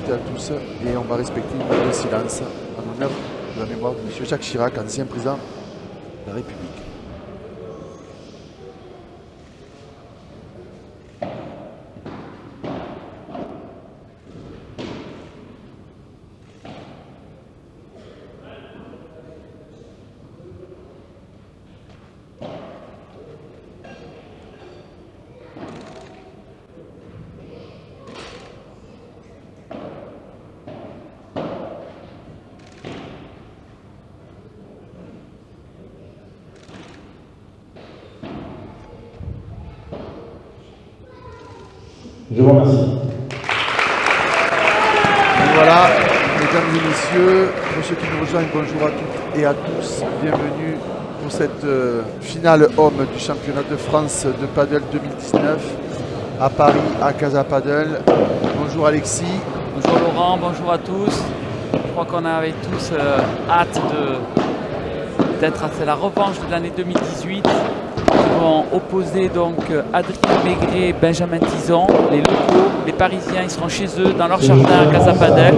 toutes et à tous et on va respecter une minute de silence en honneur de la mémoire de M. Jacques Chirac, ancien président de la République. Je vous remercie. Et voilà, mesdames et messieurs, pour ceux qui nous rejoignent, bonjour à toutes et à tous. Bienvenue pour cette finale homme du championnat de France de paddle 2019 à Paris, à Casa Paddle. Bonjour Alexis. Bonjour Laurent, bonjour à tous. Je crois qu'on avait tous hâte d'être à la revanche de l'année 2018. Ils vont opposer donc Adrien Maigret et Benjamin Tison, les locaux, les Parisiens, ils seront chez eux dans leur jardin à Casa Paddle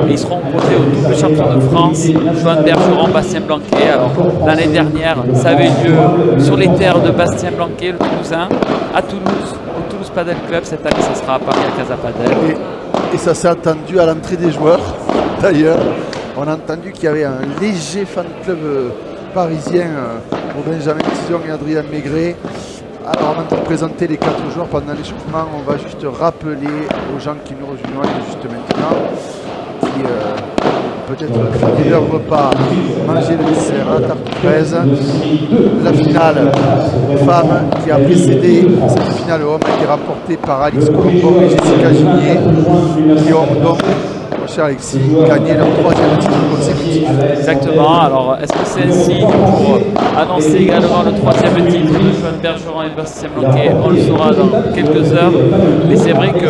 et ils seront opposés au double champion de France, Johan Bergeron, Bastien Blanquet. Alors l'année dernière, ça avait lieu sur les terres de Bastien Blanquet, le Toulousain, à Toulouse, au Toulouse Paddle Club. Cette année, ça sera à Paris à Casa Paddle. Et ça s'est entendu à l'entrée des joueurs. D'ailleurs, on a entendu qu'il y avait un léger fan club parisien pour Benjamin Tison et Adrien Maigret. Alors avant de présenter les 4 joueurs pendant l'échauffement, on va juste rappeler aux gens qui nous rejoignent juste maintenant, qui peut-être fait leur repas, manger le dessert à la tarte fraise. La finale femme qui a précédé cette finale homme a été rapportée par Alix Colombo et Jessica Ginier, qui ont donc, mon cher Alexis, gagné leur 3e titre consécutif. Exactement, alors est-ce que c'est un signe pour annoncer également le 3e titre de Johan Bergeron et Bastien Blanquet? On le saura dans quelques heures, mais c'est vrai que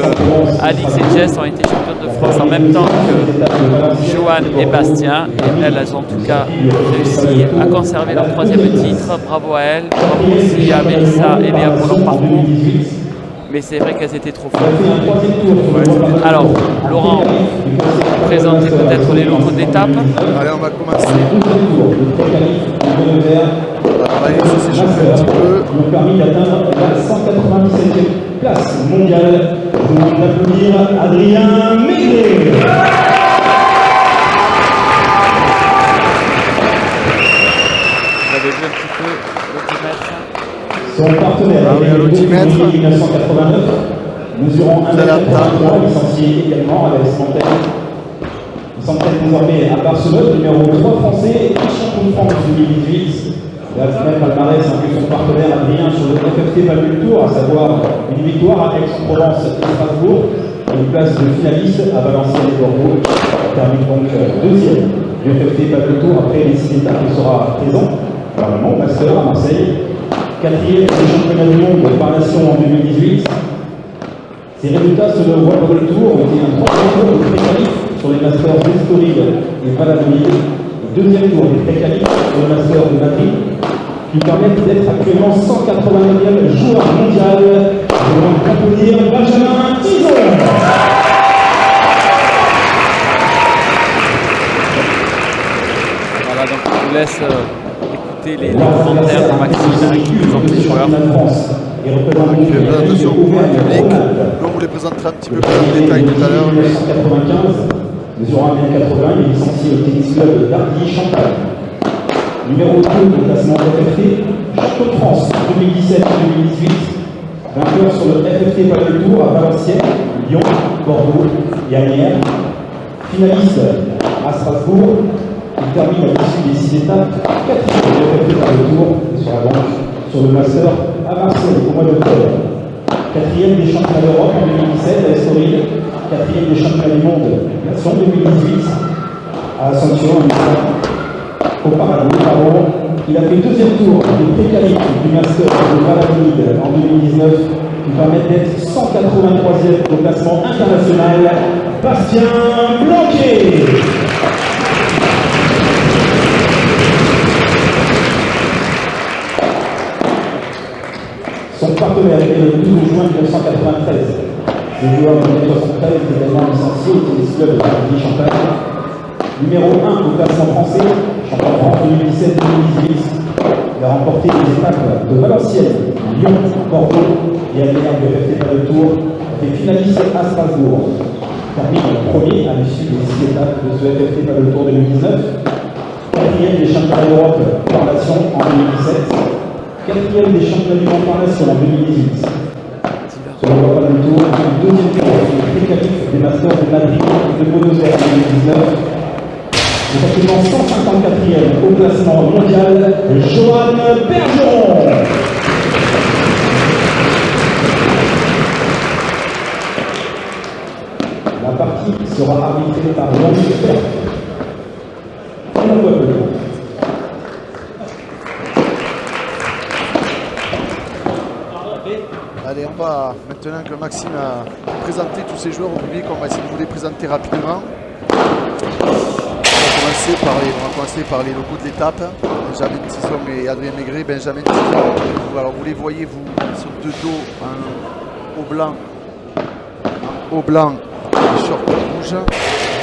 Alix et Jess ont été championnes de France en même temps que Johan et Bastien, et elles ont en tout cas réussi à conserver leur 3e titre. Bravo à elles, bravo aussi à Mélissa et Léa pour leur parcours. Mais c'est vrai qu'elles étaient trop fortes. Alors, Laurent, présentez peut-être les locaux d'étape. Allez, on va commencer. On va laisser s'échauffer un petit peu. Qui ont permis d'atteindre la 197e place mondiale. Je vous demande d'applaudir Adrien Maigret. Vous avez vu un petit peu l'automètre. Son partenaire, Ah oui, à l'automètre. 1989, mesurant 1m83, licencié également à la Fontaine. Il s'entraîne désormais à Barcelone, numéro 3 français et champion de France 2018. La même palmarès inclut son partenaire Adrien sur le FFT Paddle Tour, à savoir une victoire à Aix-en-Provence et Strasbourg, et une place de finaliste à Valenciennes et Bordeaux. Il termine donc 2e du FFT Paddle Tour après les 6 étapes. Il sera présent normalement au Master à Marseille. 4e des championnats du monde par nation en 2018. Ces résultats sur le World Paddle Tour ont été un 3e tour de pré-qualif sur les Masters d'Estoril et Valladolid, le 2e tour des pré-qualifs sur le Master de Madrid, qui permettent d'être actuellement 189e joueur mondial. Je vais applaudir Benjamin Tison. Voilà, donc je vous laisse les commentaires de Maxime qui présente les joueurs. Je fais présentation au public. On vous les présentera un petit peu plus en détail tout à l'heure. 195, mesurant 1m80, il est licencié au tennis club d'Ardy Champagne. Numéro 2 de classement FFT, champion de France 2017-2018, vainqueur sur le FFT Paddle Tour à Valenciennes, Lyon, Bordeaux et Agnières. Finaliste à Strasbourg. Il termine à l'issue des 6 étapes, 4e du FFT Paddle Tour sur la banque, sur le Master à Marseille au mois d'octobre. 4e des championnats d'Europe en 2017 à Estoril, 4e des championnats du monde nation 2018 à Ascension au Paraguay. Il a fait 2e tour des pré-qualifs du Master de Valladolid en 2019 qui permet d'être 183e au classement international. Bastien Blanquet. Son partenaire était le 12 juin 1993. Le joueur numéro 73 est également licencié au tennis club de Paris-Champagne. Numéro 1 au classement français, champion de France 2017-2018. Il a remporté les étapes de Valenciennes, Lyon, Bordeaux et a gagné le FFT Paddle Tour. Il a fait finaliste à Strasbourg. Termine premier à l'issue des 6 étapes de ce FFT Paddle Tour 2019. Quatrième des championnats d'Europe par nation en 2017. Quatrième des championnats du monde par nation en 2018. Sur le Paddle Tour, deuxième tour sur le pré-qualif des Masters de Madrid et de Buenos Aires en 2019. C'est actuellement 154e au classement mondial, Johan Bergeron. La partie sera arbitrée par Jean-Luc Perf. Allez, on va, maintenant que Maxime a présenté tous ces joueurs au public, on va essayer de vous les présenter rapidement. On va commencer par les logos de l'étape. Benjamin Tison et Adrien Maigret. Benjamin Tison, alors vous les voyez, vous, ils sont de dos en haut blanc et short rouge.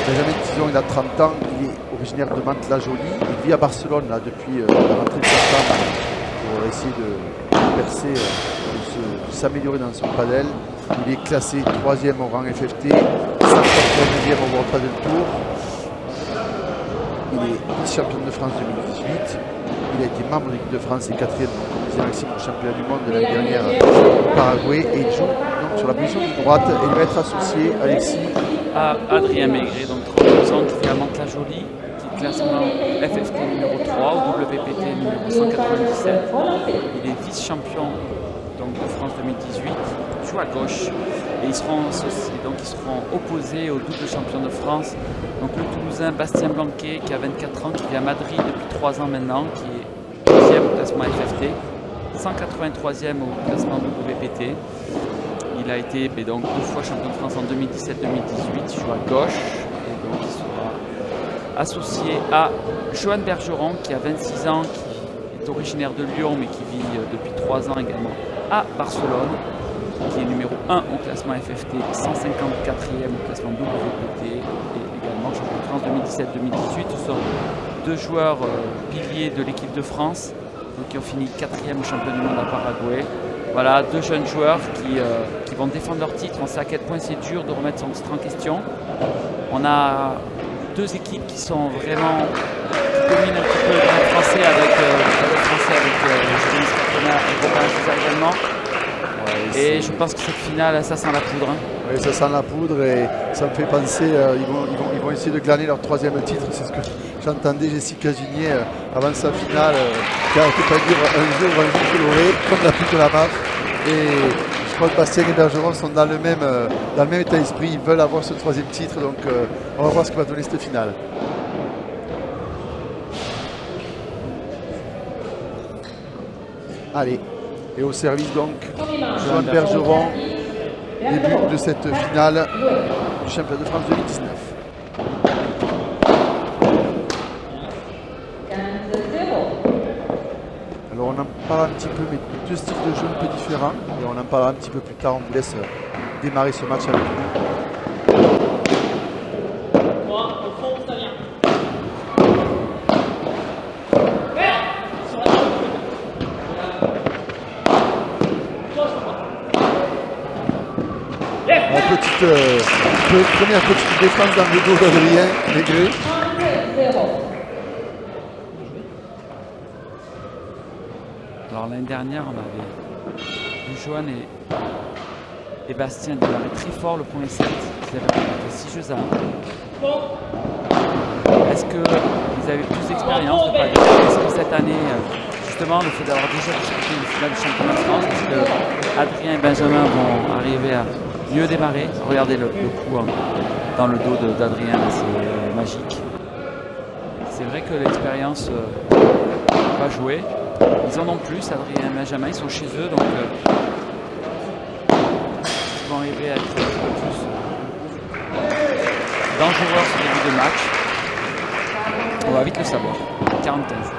Benjamin Tison, il a 30 ans, il est originaire de Mantes-la-Jolie. Il vit à Barcelone là, depuis la rentrée de septembre pour essayer de percer, de s'améliorer dans son padel. Il est classé 3e au rang FFT, 149e au World Padel Tour. Il est vice-champion de France 2018. Il a été membre de l'équipe de France et 4e, comme disait Maxime, au championnat du monde de l'année dernière au Paraguay. Et il joue donc sur la position de droite. Et il va être associé, Alexis, à Adrien Maigret, donc 32 ans, qui fait à Mantes-la-Jolie, qui est classement FFT numéro 3 au WPT numéro 197. Il est vice-champion donc, de France 2018. Il joue à gauche. Et ils seront associés, donc ils seront opposés au double champion de France. Donc le Toulousain Bastien Blanquet qui a 24 ans, qui vit à Madrid depuis 3 ans maintenant, qui est 2e au classement FFT, 183e au classement WPT. Il a été donc 2 fois champion de France en 2017-2018, il joue à gauche et donc il sera associé à Johan Bergeron qui a 26 ans, qui est originaire de Lyon mais qui vit depuis 3 ans également à Barcelone, qui est numéro 1 au classement FFT, 154e au classement WPT et également champion de France 2017-2018. Ce sont 2 joueurs piliers de l'équipe de France donc, qui ont fini 4e au championnat du monde à Paraguay. Voilà, 2 jeunes joueurs qui vont défendre leur titre. On sait à quel point c'est dur de remettre son titre en question. On a 2 équipes qui sont vraiment qui dominent un petit peu le grand français avec Julien Scarpena et Robin César également. Et je pense que cette finale, ça sent la poudre. Hein. Oui, ça sent la poudre et ça me fait penser, ils vont essayer de glaner leur 3e titre. C'est ce que j'entendais Jessica Ginier avant sa finale, qui a été pas dire un jour coloré, comme la pluie de la marche. Et je crois que Bastien et Bergeron sont dans le même état d'esprit. Ils veulent avoir ce 3e titre, donc on va voir ce que va donner cette finale. Allez. Et au service donc, Johan Bergeron, début de cette finale du championnat de France 2019. Alors on en parle un petit peu, mais 2 styles de jeu un peu différents. Et on en parlera un petit peu plus tard, on vous laisse démarrer ce match avec nous. Première petite défense dans le dos d'Adrien Maigret. Alors l'année dernière, on avait vu Johan et Bastien démarrer très fort le premier set. Ils avaient remporté 6 jeux à 1. Est-ce qu'ils avaient plus d'expérience de padel? Est-ce que cette année, justement, le fait d'avoir déjà disputé une finale du championnat de France, est-ce que Adrien et Benjamin vont arriver à mieux démarrer? Regardez le coup dans le dos d'Adrien, c'est magique. C'est vrai que l'expérience va jouer. Ils en ont plus, Adrien et Benjamin, ils sont chez eux, donc ils vont arriver à être un peu plus dangereux sur le début de match. On va vite le savoir. 40-15.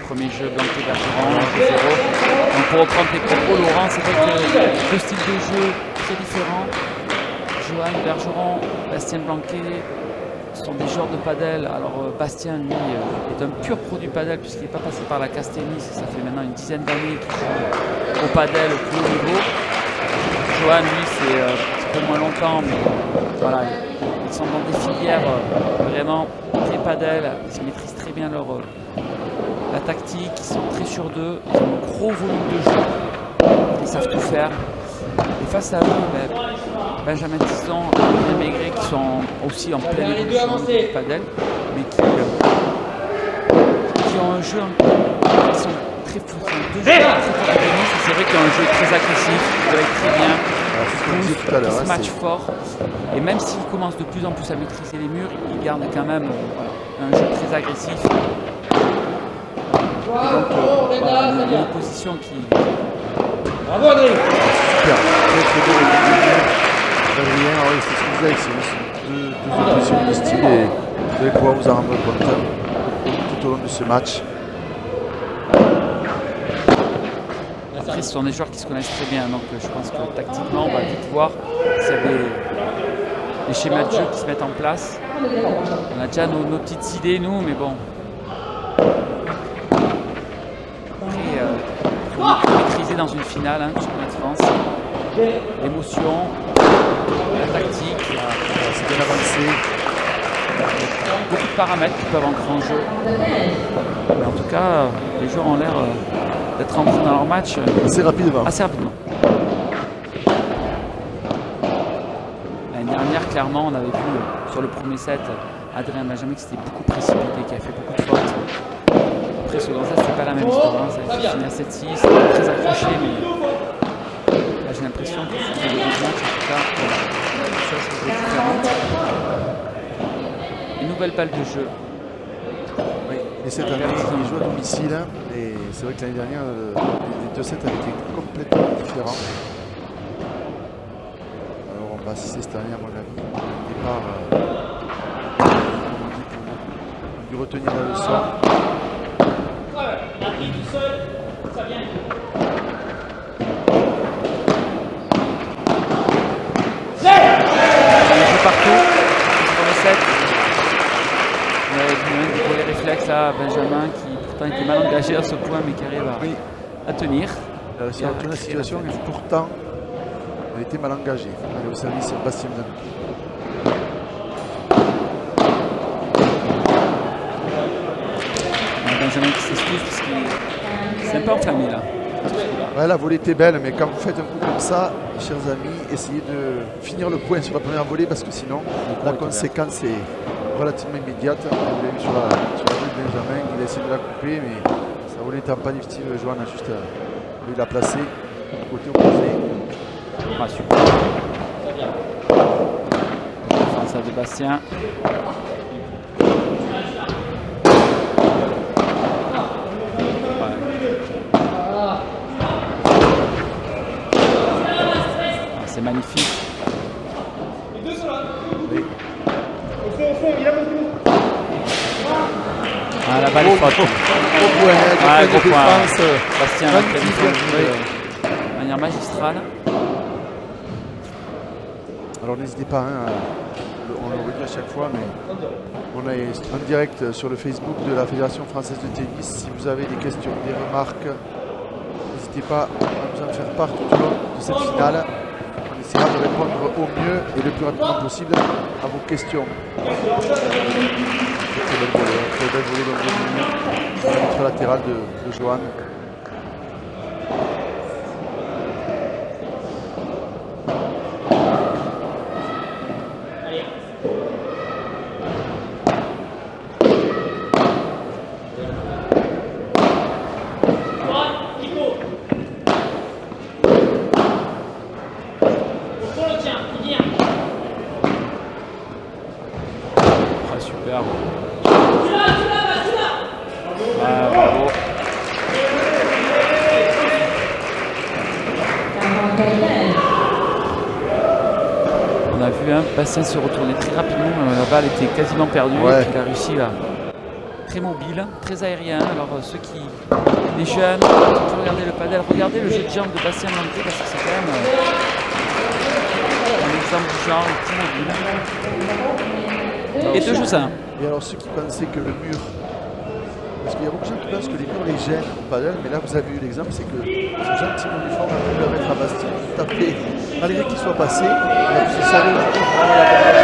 premier jeu Blanquet-Bergeron, 2-0. Donc pour reprendre tes propos, Laurent, c'est vrai que deux styles de jeu très différents. Johan Bergeron, Bastien Blanquet sont des joueurs de padel. Alors Bastien, lui, est un pur produit padel puisqu'il n'est pas passé par la Castelli. Ça fait maintenant une dizaine d'années qu'il joue au padel au plus haut niveau. Johan, lui, c'est un petit peu moins longtemps, mais voilà, ils sont dans des filières vraiment très padel. Ils maîtrisent très bien la tactique, ils sont très sûrs d'eux, ils ont un gros volume de jeu, ils savent tout faire. Et face à eux, Benjamin Tison et Adrien Maigret qui sont aussi en pleine évolution du padel, mais qui ont un jeu qui sont très forts, deux joueurs très forts à tennis. C'est vrai qu'ils ont un jeu très agressif, qui doit être très bien, qui se match fort. Et même s'ils commencent de plus en plus à maîtriser les murs, ils gardent quand même un jeu très agressif. Et donc, une opposition qui... Bravo Adrien. Super, très beau. Adrien, oui, c'est ce que vous avez, c'est deux oppositions de style et vous allez pouvoir vous en rendre compte tout au long de ce match. Après, ce sont des joueurs qui se connaissent très bien, donc je pense que tactiquement, on va vite voir s'il y a des schémas de jeu qui se mettent en place. On a déjà nos petites idées, nous, mais bon. Après, il faut maîtriser dans une finale, championnat de France. L'émotion, la tactique, c'est bien avancé. Beaucoup de paramètres qui peuvent entrer en jeu. Mais en tout cas, les joueurs ont l'air d'être entrés dans leur match assez rapidement. L'année dernière, clairement, on avait vu sur le premier set Adrien Benjamin qui s'était beaucoup précipité, qui a fait beaucoup de fautes. Après, second set, c'est pas la même histoire. Ça a fini à 7-6, très accroché, mais là, j'ai l'impression que c'est des matchs, en tout cas, les choses sont différentes. Une nouvelle balle de jeu. Oui, et cette année, ils jouent à domicile. Et c'est vrai que l'année dernière, les deux sets avaient été complètement différents. Alors on va assister cette année, à mon avis, au départ, on a dû retenir la leçon. Il joue partout, sur le set. Vous voyez les réflexes là, Benjamin qui pourtant était mal engagé à ce point mais qui arrive à tenir. Il a réussi à retourner la situation et pourtant elle était mal engagée. Elle est au service de Bastien Blanquet. Benjamin qui s'excuse parce qu'il s'est un peu enflammé là. Ouais, la volée était belle, mais quand vous faites un coup comme ça, chers amis, essayez de finir le point sur la première volée parce que sinon la conséquence est relativement immédiate. Vous l'avez vu sur la volée de Benjamin, il a essayé de la couper, mais sa volée n'étant pas difficile, Johan a juste lui l'a placé du côté opposé. Ah, super. Défense de Bastien. C'est magnifique. Oui. Ah, la balle est forte. Gros point, Gros point. défense. Bastien a fait de manière magistrale. Alors n'hésitez pas, on le redit à chaque fois, mais on est en direct sur le Facebook de la Fédération Française de Tennis. Si vous avez des questions, des remarques, n'hésitez pas à nous en faire part tout au long de cette finale. On essaiera de répondre au mieux et le plus rapidement possible à vos questions. Très belle volée dans le contre latéral de Johan. Bastien se retournait très rapidement, la balle était quasiment perdue, il a réussi à très mobile, très aérien. Alors les jeunes, quand vous regardez le padel, regardez le jeu de jambes de Bastien Lanté parce que c'est quand même un exemple du genre, très mobile. Et 2-1. Et alors ceux qui pensaient que le mur, parce qu'il y a beaucoup de gens qui pensent que les murs les gênent au padel, mais là vous avez eu l'exemple, c'est que ce gentiment uniforme a pu permettre à Bastien de taper, malgré qu'il soit passé, il a pu se servir du coup vraiment la bonne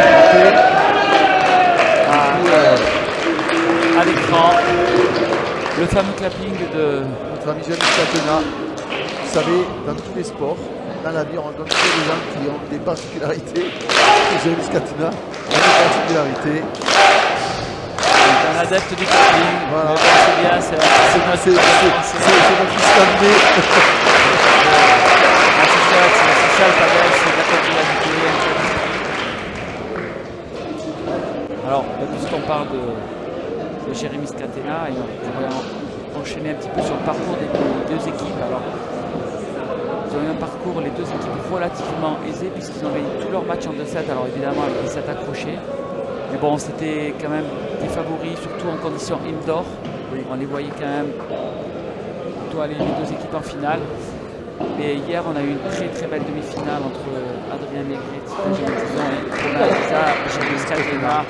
à l'écran, le fameux clapping de notre ami Jérémy Scatena. Vous savez, dans tous les sports, dans la vie, on rencontre des gens qui ont des particularités. Jérémy Scatena a des particularités. un adepte du clapping. Voilà. C'est bien, c'est notre fils d'amener. C'est ça le padel, c'est de la popularité. Alors, puisqu'on parle de Jérémy Scatena, et on pourrait enchaîner un petit peu sur le parcours des deux équipes. Alors, ils ont eu un parcours, les deux équipes, relativement aisé, puisqu'ils ont gagné tous leurs matchs en 2-7. Alors évidemment, avec des 7 accrochés. Mais bon, c'était quand même des favoris, surtout en conditions indoor. Oui. On les voyait quand même plutôt aller les deux équipes en finale. Mais hier, on a eu une très très belle demi-finale entre Adrien Maigret, Tita Genetizon et Romain Aliza, Jérémy Scatena.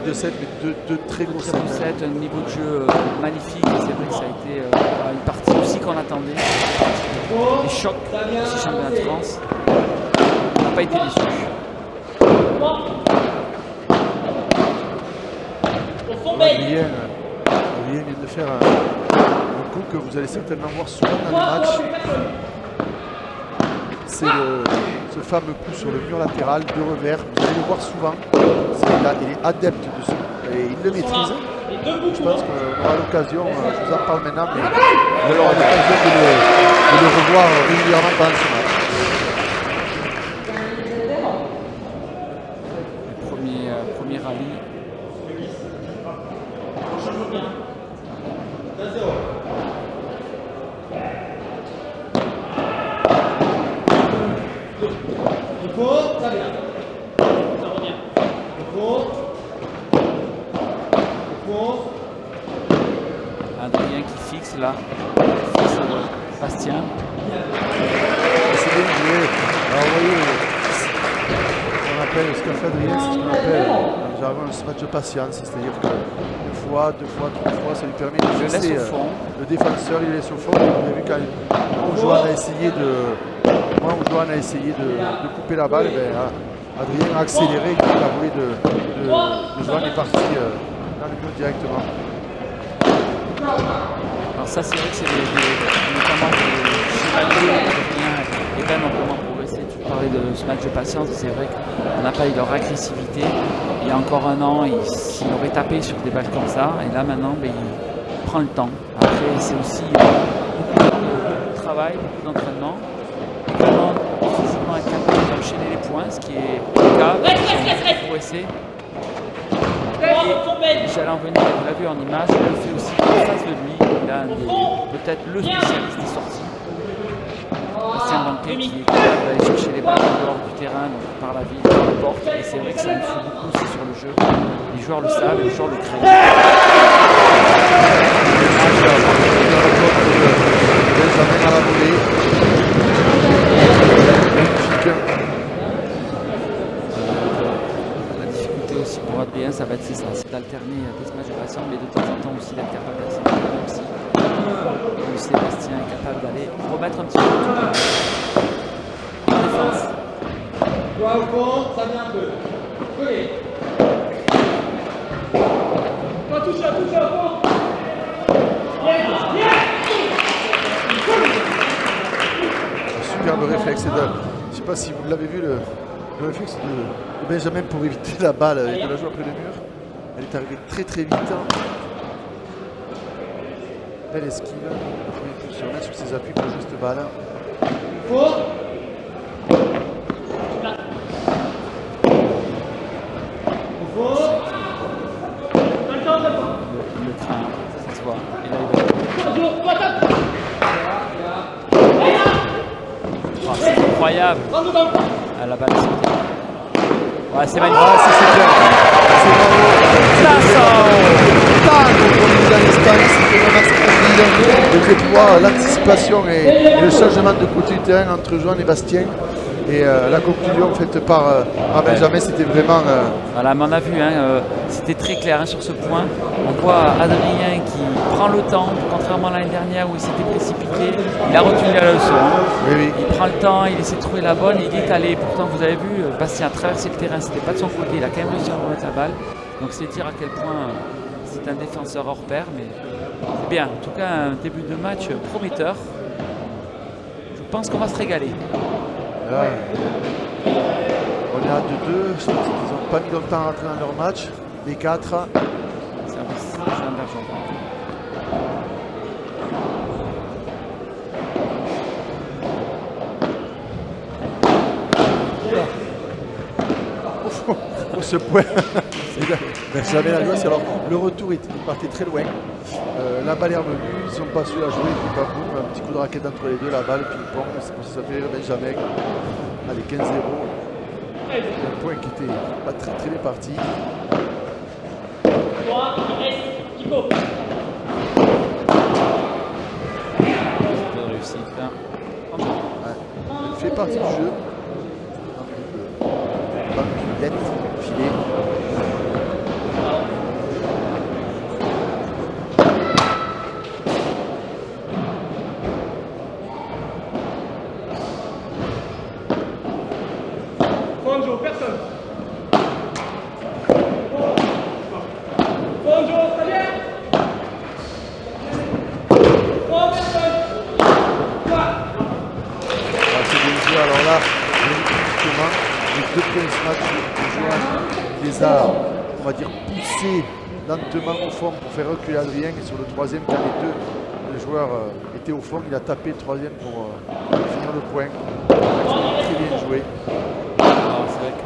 2-7, mais deux très gros sets. Un niveau de jeu magnifique. C'est vrai que ça a été une partie aussi qu'on attendait. Des chocs, aussi championnat de France. On n'a pas été déçus. Adrien vient de faire un coup que vous allez certainement voir souvent dans les matchs. C'est ce fameux coup sur le mur latéral de revers. Vous allez le voir souvent. Il est adepte de ce et il le maîtrise. Je pense qu'on aura l'occasion, je vous en parle maintenant, mais on aura l'occasion de le revoir régulièrement pendant ce match. Premier rallye. Adrien qui fixe là, fixe Bastien. C'est bien joué. Alors vous voyez, on appelle ce qu'a fait Adrien, c'est ce qu'on appelle un match de patience, c'est-à-dire que une fois, deux fois, trois fois, ça lui permet de laisser le défenseur, il laisse au fond. Vous avez vu quand Johan a essayé de couper la balle, ben, Adrien a accéléré, la volée de Johan est parti dans le but directement. Alors ça c'est vrai que c'est notamment des chevaliers et Ben ont vraiment progressé. Tu parlais de ce match de patience, c'est vrai qu'on n'a pas eu leur agressivité. Il y a encore un an, il aurait tapé sur des balles comme ça, et là maintenant il prend le temps. Après c'est aussi beaucoup de travail, beaucoup d'entraînement. Vraiment physiquement être capable d'enchaîner les points, ce qui est le cas pour progresser. J'allais en venir, vous l'avez vu en image, il le fait aussi en face de lui. Il a peut-être le spécialiste des sorties. Bastien Lanté qui est capable d'aller chercher les balles en dehors du terrain, donc par la ville, par la porte. Et c'est vrai que ça influe beaucoup aussi sur le jeu. Les joueurs le savent et les joueurs le craignent. Benjamin à la volée. Aussi pour Adrien, ça va être ça, c'est d'alterner des matchs de patience, mais de temps en temps aussi d'être capable d'accélérer aussi. Le Sébastien est capable d'aller remettre un petit peu en défense. Toi au fond, ça vient un peu. Collé. Toi touche au fond. Superbe réflexe. Je ne sais pas si vous l'avez vu, le réflexe de Benjamin pour éviter la balle et de la jouer après le mur. Elle est arrivée très très vite. Belle esquive. Il se remet sur ses appuis pour juste balle. Le train, ça se voit. Et là, c'est incroyable. À la balle. Ouais, c'est magnifique. Ah, c'est clair. C'est bravo. à l'instant, c'est vraiment tranquille. Le déploie, l'anticipation et le changement de côté du terrain entre Johan et Bastien. Et la conclusion faite par Benjamin, c'était vraiment... Voilà, mais on a vu, c'était très clair sur ce point. On voit Adrien qui prend le temps, contrairement à l'année dernière où il s'était précipité. Il a retenu la leçon. Oui, oui. Il prend le temps, il essaie de trouver la bonne, il est allé. Pourtant, vous avez vu, Bastien a traversé le terrain, c'était pas de son côté. Il a quand même réussi à remettre la balle. Donc c'est dire à quel point c'est un défenseur hors pair. Mais c'est bien. En tout cas, un début de match prometteur. Je pense qu'on va se régaler. Là, on est à 2-2, ils n'ont pas mis longtemps à rentrer dans leur match, les 4. Service Jean Bergeron. Pour ce point, Benjamin Lagos. Alors le retour il partait très loin. La balle est revenue, ils n'ont pas su la jouer, puis pas boum, un petit coup de raquette entre les deux, la balle, ping-pong, c'est pour ça que ça fait rire Benjamin. Allez, 15-0. Un point qui était pas très bien parti. 3, Kiko. Bonne réussite. Ouais. Elle fait partie du jeu. Pas de lettre, filet. Fonjo, personne. Fonjo, très bien. 3 personnes. 3. C'est bien joué. Alors là, justement, les deux premiers matchs de Johan les a, on va dire, poussés lentement au fond pour faire reculer Adrien. Et sur le troisième, quand les deux joueurs étaient au fond, il a tapé le troisième pour finir le point. Très bien joué. Alors, c'est vrai que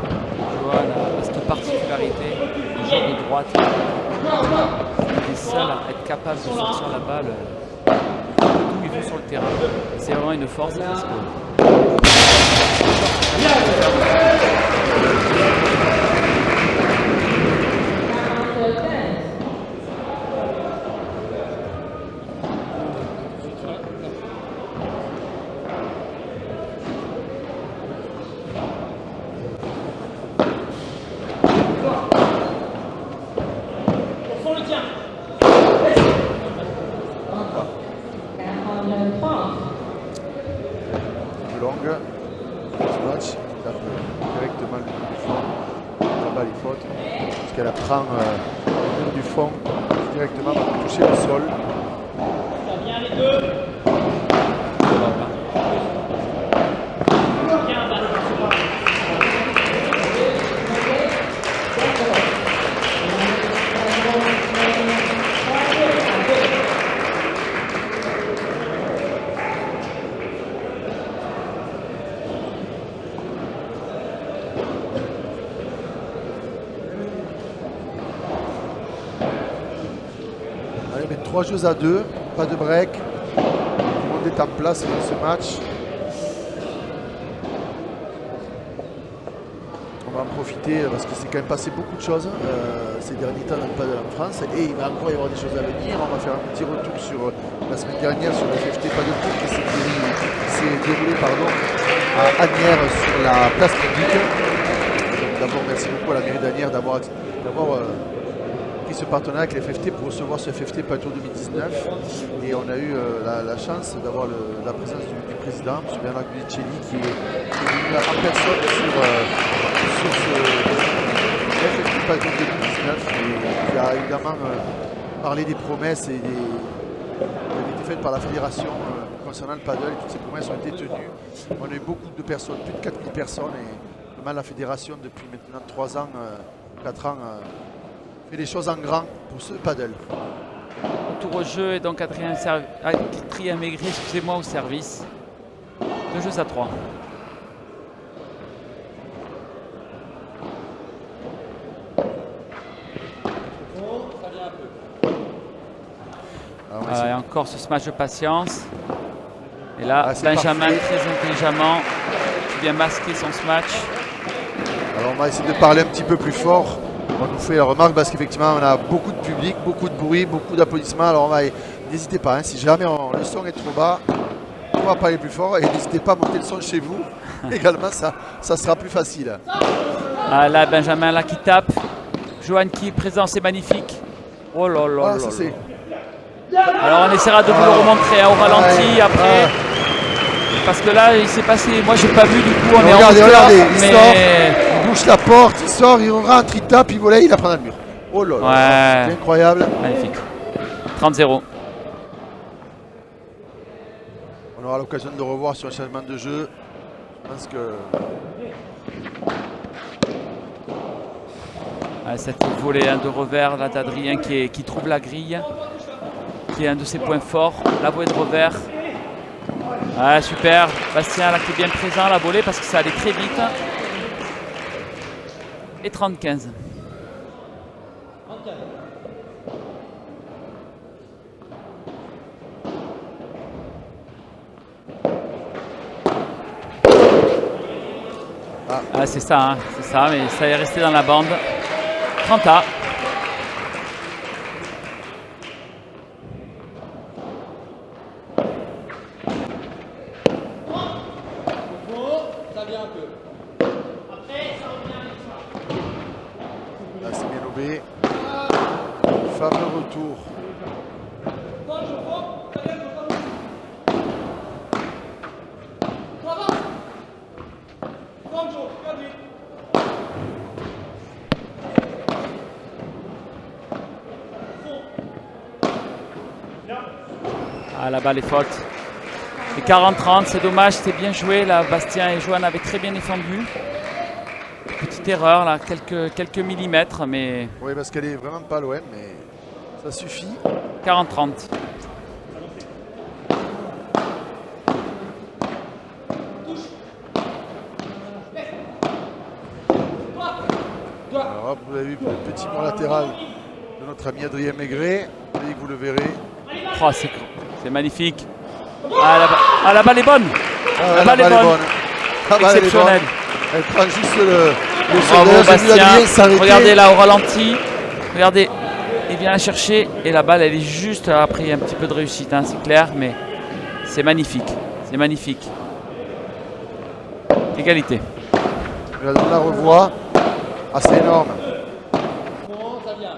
Johan a cette particularité, le joueur de droite. Il est seul à être capable de sortir la balle d'où il veut sur le terrain. C'est vraiment une force parce que Au fond, le tien. Longue. Ce match, il tape directement le fond. La balle est faute. Parce qu'elle prend le du fond directement pour toucher le sol. Ça vient les deux. Bien, bas. Allez, mais 3 jeux à 2, pas de break. Tout le monde est en place dans ce match. On va en profiter parce qu'il s'est quand même passé beaucoup de choses ces derniers temps dans le padel en France et il va encore y avoir des choses à venir. On va faire un petit retour sur la semaine dernière sur la FFT Padel Tour qui s'est déroulé à Asnières sur la place publique. Donc, d'abord, merci beaucoup à la mairie d'Asnières d'avoir pris ce partenariat avec les FFT pour recevoir ce FFT Padel Tour 2019 et on a eu la chance d'avoir la présence du président, M. Bernard Guidicelli, qui est venu en personne sur ce FFT Padel Tour 2019 et qui a évidemment parlé des promesses et qui avaient été faites par la fédération concernant le paddle et toutes ces promesses ont été tenues. On a eu beaucoup de personnes, plus de 4000 personnes et vraiment la fédération depuis maintenant 3 ans, 4 ans fait des choses en grand pour ce paddle. Retour au jeu et donc Adrien Maigret, excusez-moi, au service. 2 jeux à 3. Et encore ce match de patience. Et là, Benjamin très intelligemment qui vient masquer son smash. Alors on va essayer de parler un petit peu plus fort On nous fait la remarque parce qu'effectivement on a beaucoup de public, beaucoup de bruit, beaucoup d'applaudissements. Alors n'hésitez pas, hein, si jamais le son est trop bas, on va pas aller plus fort et n'hésitez pas à monter le son chez vous. Également, ça sera plus facile. Ah, là, Benjamin là qui tape. Johan qui est présent, c'est magnifique. Oh là là Voilà, là ça, là. c'est- Alors on essaiera de vous le remontrer hein, au ralenti après. Parce que là, il s'est passé. Moi, j'ai pas vu du coup. On est en Regardez, hauteur, regardez, il mais sort, il bouge la porte, il sort, il rentre, il tape, il volait, il la prend dans le mur. Oh là là, Ouais. c'est incroyable. magnifique. 30-0. On aura l'occasion de le revoir sur un changement de jeu. Je pense que Ah, cette volée hein, de revers là d'Adrien qui trouve la grille, qui est un de ses points forts. La volée de revers. Ah, super. Bastien là qui est bien présent à la volée parce que ça allait très vite. Et 30-15. Ah, c'est ça, mais ça est resté dans la bande. 30A. Ça vient un peu. là c'est bien lobé. Fameux retour. Ah, la balle est faute. Et 40-30, c'est dommage, c'était bien joué. Là, Bastien et Johan avaient très bien défendu. Petite erreur, là, quelques millimètres, mais Oui, parce qu'elle est vraiment pas loin, mais ça suffit. 40-30. Alors hop, vous avez vu le petit mur latéral de notre ami Adrien Maigret. Et vous le verrez. Oh, c'est magnifique. La balle est bonne. Ah, La balle est bonne. La balle elle est bonne. Exceptionnelle. Elle prend juste le Bravo sol. J'ai vu Adrien Bastien. s'arrêter. Regardez là au ralenti. Regardez. Il vient la chercher et la balle elle est juste après un petit peu de réussite, hein, c'est clair, mais c'est magnifique. C'est magnifique. Égalité. Regardez, on la revoit. Ah, c'est énorme. Bon, ça vient.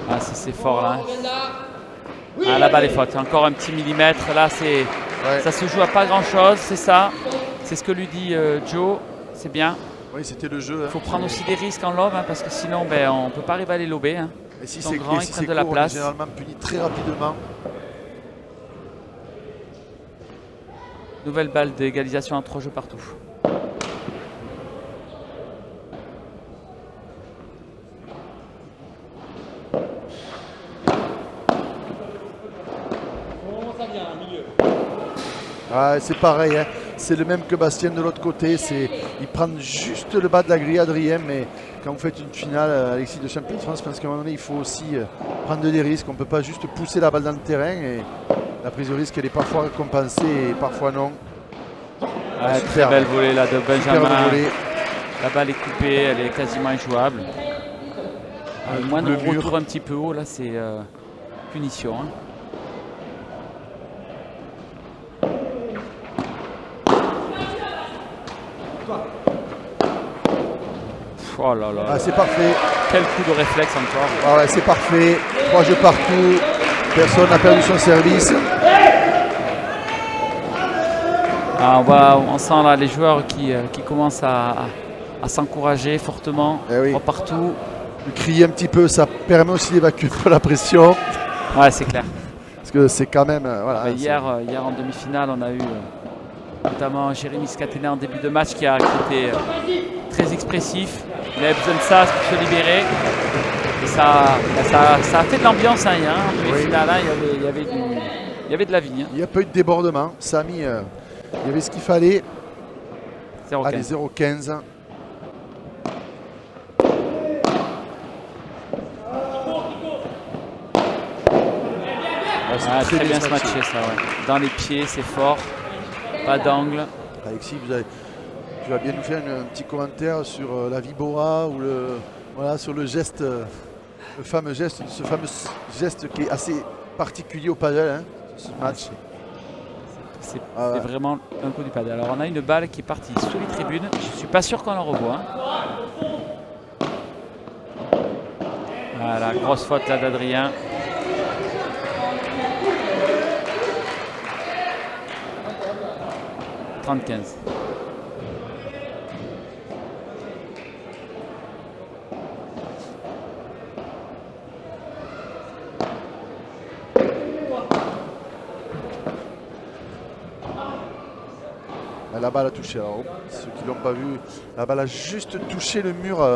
Ah, c'est fort là. On vient de là. Ah, la balle est faute. Encore un petit millimètre. Là, ça se joue à pas grand chose. C'est ça. C'est ce que lui dit Joe. C'est bien. Oui, c'était le jeu. Il faut prendre aussi des risques en lob hein, parce que sinon on ne peut pas arriver à les lober. Hein. Et si Ils sont c'est grands, ils si prennent c'est de la court, on est place. généralement puni très rapidement. Nouvelle balle d'égalisation à 3 jeux partout. Bon, ça vient, milieu. Ah, c'est pareil, hein. C'est le même que Bastien de l'autre côté. Ils prennent juste le bas de la grille, Adrien, mais quand vous faites une finale, Alexis de Champion de France, parce qu'à un moment donné, il faut aussi prendre des risques. On ne peut pas juste pousser la balle dans le terrain et la prise de risque, elle est parfois récompensée et parfois non. Ah, très superbe. belle volée là de Superbe Benjamin. volée. La balle est coupée, elle est quasiment injouable. Moins de le mur. retour un petit peu haut, là c'est punition. Hein. Oh là là, Ah, c'est parfait. quel coup de réflexe encore. Ah ouais, c'est parfait. 3 jeux partout. Personne n'a perdu son service. Ah, on sent là les joueurs qui commencent à s'encourager fortement. Eh oui. Partout. Crier un petit peu, ça permet aussi d'évacuer un peu la pression. Ouais, c'est clair. Parce que c'est quand même. Voilà, Bah, hier en demi-finale, on a eu notamment Jérémy Scatenet en début de match qui été très expressif. Il avait besoin de ça pour se libérer. Et ça a fait de l'ambiance hein, hier. Hein. En demi-finale, hein, il y avait de la vie. Hein. il n'y a pas eu de débordement. Ça a mis. Il y avait ce qu'il fallait. 0-15. Allez, 0-15. Ah, très bien se matcher ça, ouais. Dans les pieds, c'est fort. Pas d'angle. Alexis, Tu vas bien nous faire un petit commentaire sur la vibora ou voilà, sur le geste, le fameux geste, ce fameux geste qui est assez particulier au padel, hein, ce match. C'est vraiment un coup du padel. Alors on a une balle qui est partie sous les tribunes. Je suis pas sûr qu'on en revoit. Voilà, grosse faute là d'Adrien. « 30-15. » La balle a touché. Alors, ceux qui ne l'ont pas vu, la balle a juste touché le mur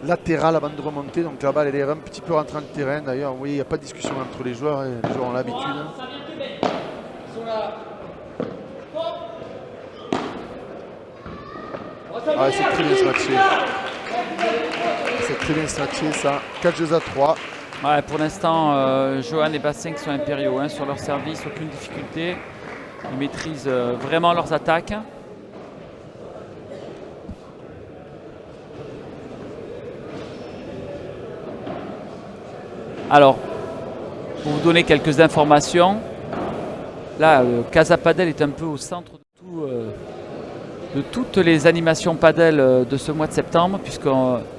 latéral avant de remonter. Donc la balle elle est un petit peu rentrée en terrain. D'ailleurs, oui, il n'y a pas de discussion entre les joueurs. Les joueurs ont l'habitude. Ah, c'est très bien snatché. C'est très bien snatché ça. 4-2-3. Ouais, pour l'instant, Johan et Bastien qui sont impériaux hein, sur leur service, aucune difficulté. Ils maîtrisent vraiment leurs attaques. Alors, pour vous donner quelques informations, là, Casa Padel est un peu au centre de toutes les animations padel de ce mois de septembre, puisque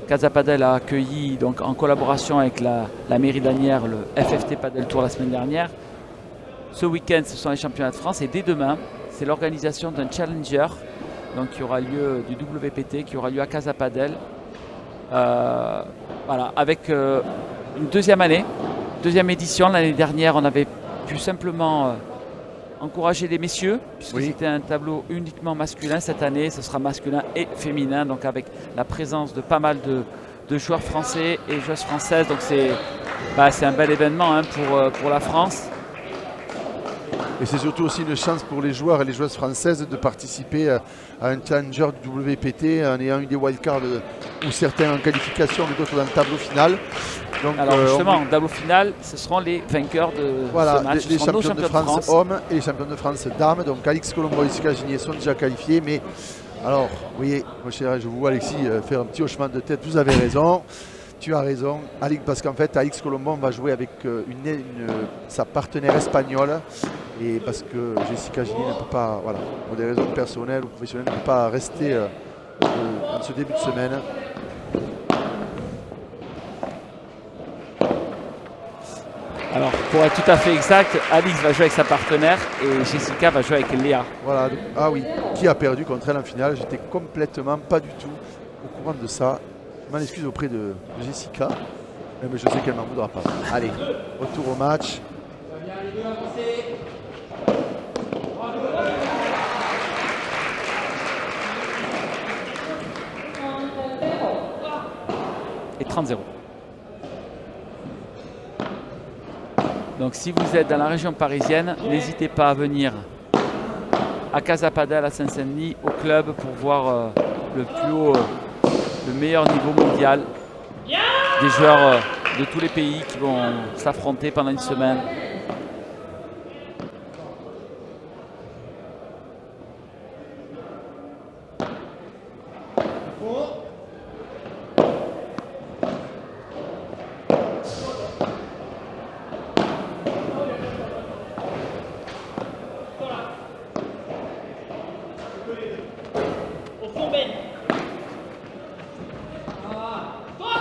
Casa Padel a accueilli, donc, en collaboration avec la mairie d'Asnières, le FFT Padel Tour la semaine dernière. Ce week-end, ce sont les championnats de France et dès demain, c'est l'organisation d'un challenger donc, qui aura lieu du WPT, qui aura lieu à Casa Padel. Voilà, avec une deuxième édition. L'année dernière, on avait pu simplement encourager les messieurs, puisque c'était un tableau uniquement masculin. Cette année, ce sera masculin et féminin, donc avec la présence de pas mal de joueurs français et joueuses françaises. Donc c'est un bel événement hein, pour la France. Et c'est surtout aussi une chance pour les joueurs et les joueuses françaises de participer à un challenger du WPT en ayant eu des wildcards ou certains en qualification et d'autres dans le tableau final. Donc, alors justement, en tableau final, ce seront les vainqueurs de ce match. Les champions de France hommes et les champions de France dames. Donc Alix Colombo et Jessica Ginier sont déjà qualifiés. Mais alors, vous voyez, je vous vois Alexis faire un petit hochement de tête. Vous avez raison. Tu as raison, parce qu'en fait, Alix Colombo va jouer avec sa partenaire espagnole. Et parce que Jessica Ginier ne peut pas, voilà, pour des raisons personnelles ou professionnelles, ne peut pas rester dans ce début de semaine. Alors, pour être tout à fait exact, Alix va jouer avec sa partenaire et Jessica va jouer avec Léa. Voilà, ah oui, qui a perdu contre elle en finale. J'étais complètement pas du tout au courant de ça. Je m'en excuse auprès de Jessica, mais je sais qu'elle m'en voudra pas. Allez, retour au match. Et 30-0. Donc si vous êtes dans la région parisienne, n'hésitez pas à venir à Casa Padel à Saint-Denis au club pour voir le plus haut, le meilleur niveau mondial des joueurs de tous les pays qui vont s'affronter pendant une semaine.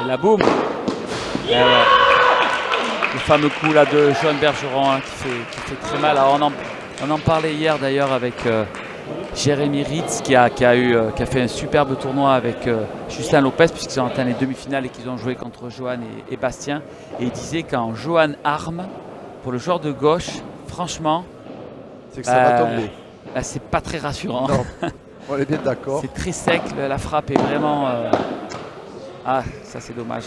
Et la boum. Le fameux coup là de Johan Bergeron hein, qui fait très mal. Alors on en parlait hier d'ailleurs avec Jérémy Ritz qui a fait un superbe tournoi avec Justin Lopez puisqu'ils ont atteint les demi-finales et qu'ils ont joué contre Johan et Bastien. Et il disait quand Johan arme pour le joueur de gauche, franchement, c'est que ça va tomber. Là, c'est pas très rassurant. Non, on est bien d'accord. C'est très sec, la frappe est vraiment... Ah, ça c'est dommage.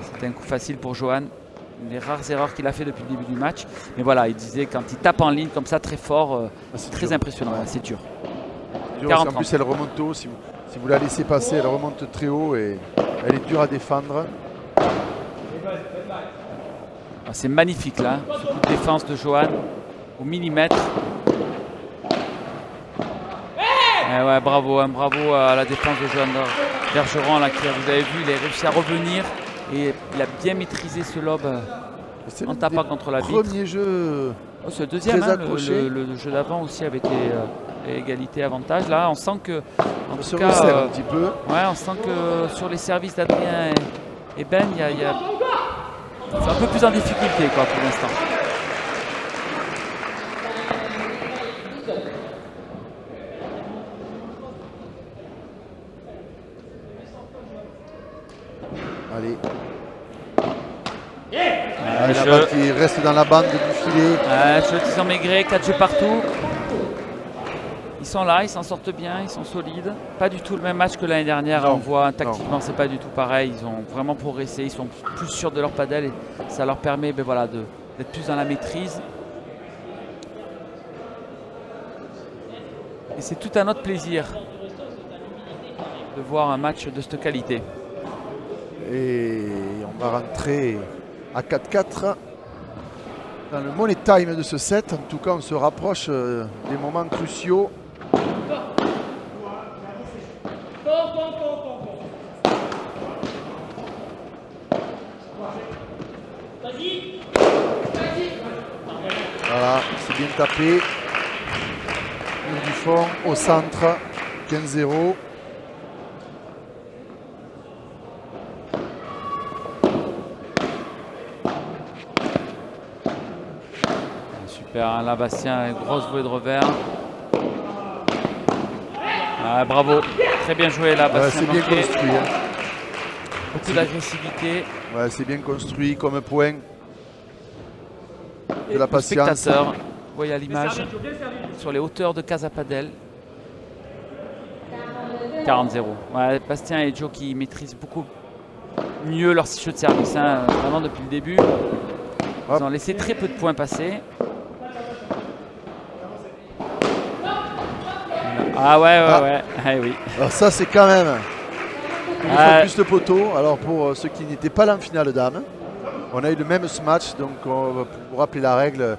C'était un coup facile pour Johan. Une des rares erreurs qu'il a fait depuis le début du match. Mais voilà, il disait quand il tape en ligne comme ça très fort, c'est très impressionnant. Ouais, c'est dur. En plus, elle remonte haut. Si vous la laissez passer, elle remonte très haut et elle est dure à défendre. Ah, c'est magnifique là, ce coup de défense de Johan au millimètre. Ouais, bravo, hein, bravo à la défense de Johan Bergeron là, qui, vous avez vu, il a réussi à revenir et il a bien maîtrisé ce lob en tapant contre la vitre. Premier jeu. Oh, c'est le deuxième, très hein, accroché. le jeu d'avant aussi avait été égalité avantage. Là, on sent que, en Se tout cas, resserre un petit peu. ouais, on sent que sur les services d'Adrien et Ben, c'est un peu plus en difficulté quoi, pour l'instant. Allez. Ouais, La balle qui reste dans la bande du filet. Jeu qui sont maigrés, 4 jeux partout. Ils sont là, ils s'en sortent bien, ils sont solides. Pas du tout le même match que l'année dernière. Non, On voit tactiquement, c'est pas du tout pareil. Ils ont vraiment progressé, ils sont plus sûrs de leur padel et ça leur permet voilà, d'être plus dans la maîtrise. Et c'est tout un autre plaisir de voir un match de cette qualité. Et on va rentrer à 4-4 dans le money time de ce set. En tout cas, on se rapproche des moments cruciaux. Vas-y. Voilà, c'est bien tapé. Mur du fond, au centre, 15-0. Super, hein, là Bastien, grosse bouée de revers. Ah, bravo, très bien joué là Bastien. C'est bien Blanquet. construit. Hein. Beaucoup d'agressivité. Ouais, c'est bien construit comme point. De la Le patience. spectateur, vous voyez à l'image, sur les hauteurs de Casa Padel. 40-0. Ouais, Bastien et Joe qui maîtrisent beaucoup mieux leur jeu de service, hein, vraiment depuis le début. Ils ont laissé très peu de points passer. Ah ouais. Ah, oui. Alors ça, c'est quand même une fois plus de poteau. Alors pour ceux qui n'étaient pas là en finale dame, on a eu le même match. Donc pour rappeler la règle,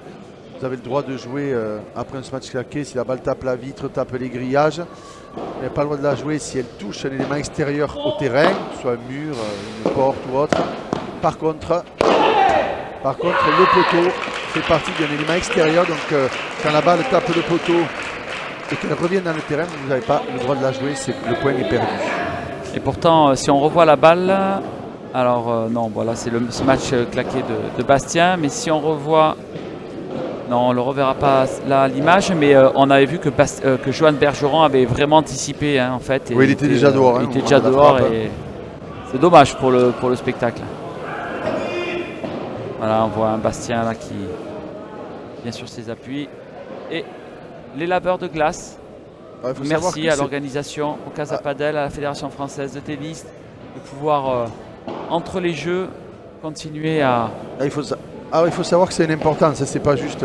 vous avez le droit de jouer après un match claqué. Si la balle tape la vitre, tape les grillages. Vous n'avez pas le droit de la jouer si elle touche un élément extérieur au terrain, soit un mur, une porte ou autre. Par contre, le poteau fait partie d'un élément extérieur. Donc quand la balle tape le poteau et qu'elle revient dans le terrain, vous n'avez pas le droit de la jouer, le point est perdu. Et pourtant, si on revoit la balle, alors non, voilà, c'est ce match claqué de Bastien. Mais si on revoit, non, on ne le reverra pas là à l'image, mais on avait vu que Johan Bergeron avait vraiment anticipé, hein, en fait. Oui, il était déjà dehors. Il était déjà dehors et c'est dommage pour le spectacle. Voilà, on voit un Bastien là qui vient sur ses appuis. Et les laveurs de glace, merci à l'organisation, au Casa Padel, à la Fédération française de tennis, de pouvoir, entre les jeux, continuer à... Il faut savoir que c'est une importance, c'est pas juste...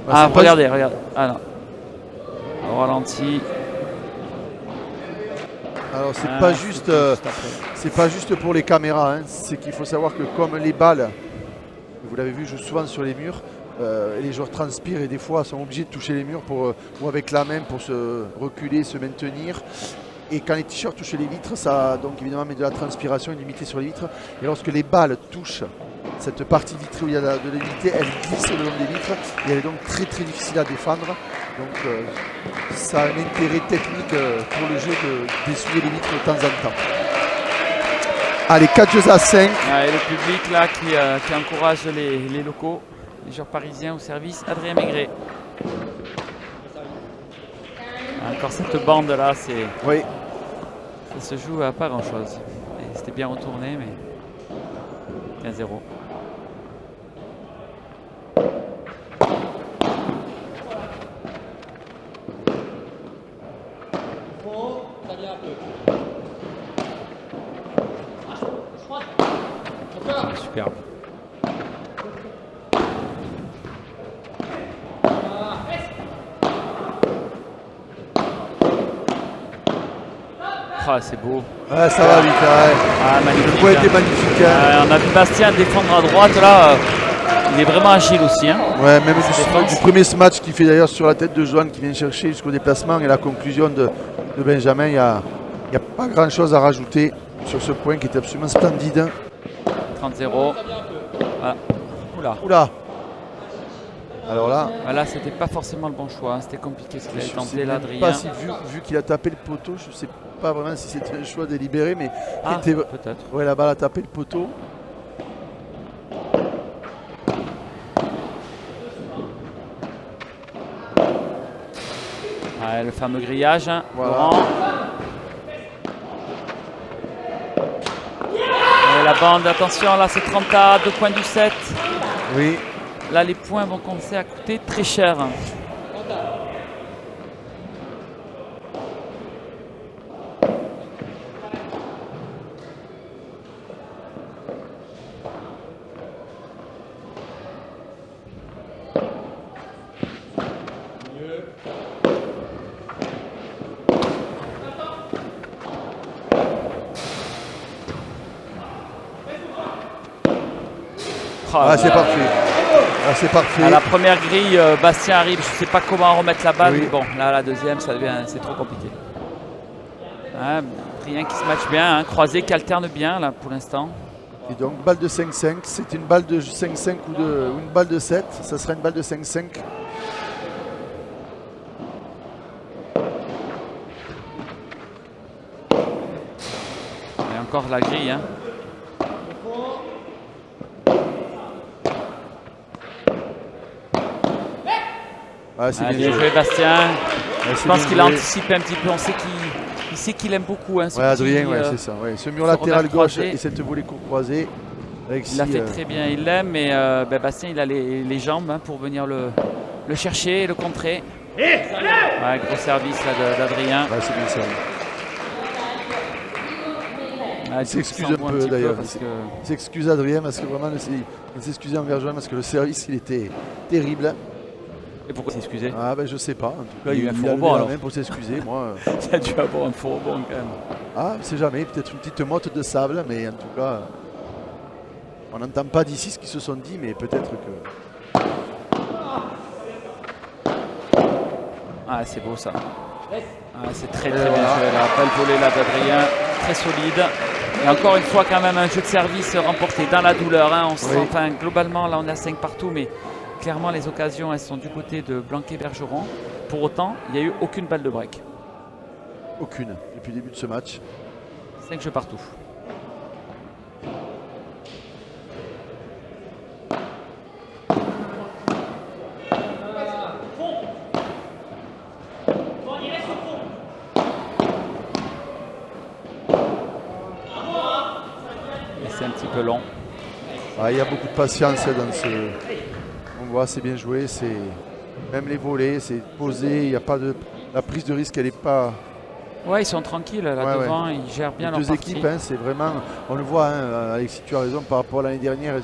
regardez. Ah non. Au ralenti. Alors c'est pas juste pour les caméras, hein. C'est qu'il faut savoir que comme les balles, vous l'avez vu, jouent souvent sur les murs, les joueurs transpirent et des fois sont obligés de toucher les murs ou avec la main pour se reculer, se maintenir. Et quand les t-shirts touchent les vitres, ça donc évidemment met de la transpiration illimitée sur les vitres. Et lorsque les balles touchent cette partie vitrée où il y a de l'humidité, elle glisse le long des vitres et elle est donc très très difficile à défendre. Donc ça a un intérêt technique pour le jeu d'essuyer les vitres de temps en temps. Allez, 4 jeux à 5. Et le public là qui encourage les locaux, les joueurs parisiens au service. Adrien Maigret. Encore cette bande là, oui. Ça se joue à pas grand chose. C'était bien retourné, mais 15-0. Ça vient un peu. Superbe. Ah, c'est beau. Ouais, ça va vite. Ouais. Ah, magnifique. Le point était magnifique. On a vu Bastien défendre à droite là. Il est vraiment agile aussi. Hein. Ouais, même défense. du premier match qu'il fait d'ailleurs sur la tête de Johan qui vient chercher jusqu'au déplacement et la conclusion de Benjamin, il n'y a pas grand chose à rajouter sur ce point qui était absolument splendide. 30-0. Voilà. Oula. Oula. Alors là, Voilà, c'était pas forcément le bon choix. Hein. C'était compliqué ce qu'il avait je tenté sais là, même Adrien. pas si vu qu'il a tapé le poteau, je ne sais pas vraiment si c'était un choix délibéré, mais Ah, était- peut-être. ouais, la balle a tapé le poteau. Ouais, le fameux grillage. Hein. Voilà. Laurent. Et la bande, attention, là c'est 30 à 2 points du 7. Oui. Là, les points vont commencer à coûter très cher. Ah, c'est parfait. Ah, c'est parfait. À la première grille, Bastien arrive, je ne sais pas comment remettre la balle, Oui. mais bon, là la deuxième, c'est trop compliqué. Hein, rien qui se matche bien, hein, croisé qui alterne bien là pour l'instant. Et donc, balle de 5-5. C'est une balle de 5-5 ou une balle de 7. Ça sera une balle de 5-5. Et encore la grille. Hein. Ah, c'est Bien bien joué. joué Bastien. Ouais, Je c'est pense bien qu'il a joué. anticipé un petit peu, on sait qu'il sait qu'il aime beaucoup. Hein, ce Ouais, petit, Adrien, ouais, c'est ça. Ouais. Ce mur ce latéral revers gauche croisé. et cette volée court croisée. Il a fait très bien, il l'aime, mais Bastien il a les jambes hein, pour venir le chercher et le contrer. Ouais, gros service là, d'Adrien. Ouais, c'est bien ça. Ah, Il s'excuse s'en un vaut peu petit d'ailleurs. parce que- Il s'excuse Adrien parce que vraiment, il s'excusait envers Johan parce que le service il était terrible. Et pourquoi s'excuser? Ah ben je sais pas. En tout cas, Il y a eu un faux a rebond, levé la alors. main pour s'excuser. Moi, Il a dû avoir un faux rebond quand même. ah, on sait jamais. Peut-être une petite motte de sable, mais en tout cas, on n'entend pas d'ici ce qu'ils se sont dit, mais peut-être que. Ah, c'est beau ça. Ah, c'est très bien joué là. Belle volée là d'Adrien, très solide. Et encore une fois quand même un jeu de service remporté dans la douleur. Hein. On se sent, enfin, globalement là on a 5 partout, mais clairement les occasions elles sont du côté de Blanquet-Bergeron. Pour autant, il n'y a eu aucune balle de break. Aucune depuis le début de ce match. 5 jeux partout. Et c'est un petit peu long. Ah, il y a beaucoup de patience dans ce. On voit, c'est bien joué. C'est même les volets, c'est posé. Il n'y a pas de. La prise de risque, elle n'est pas. Ouais, ils sont tranquilles là Ouais, devant, ils gèrent bien Les leur deux partie. équipes, hein, c'est vraiment. On le voit, hein, Alexis, tu as raison par rapport à l'année dernière et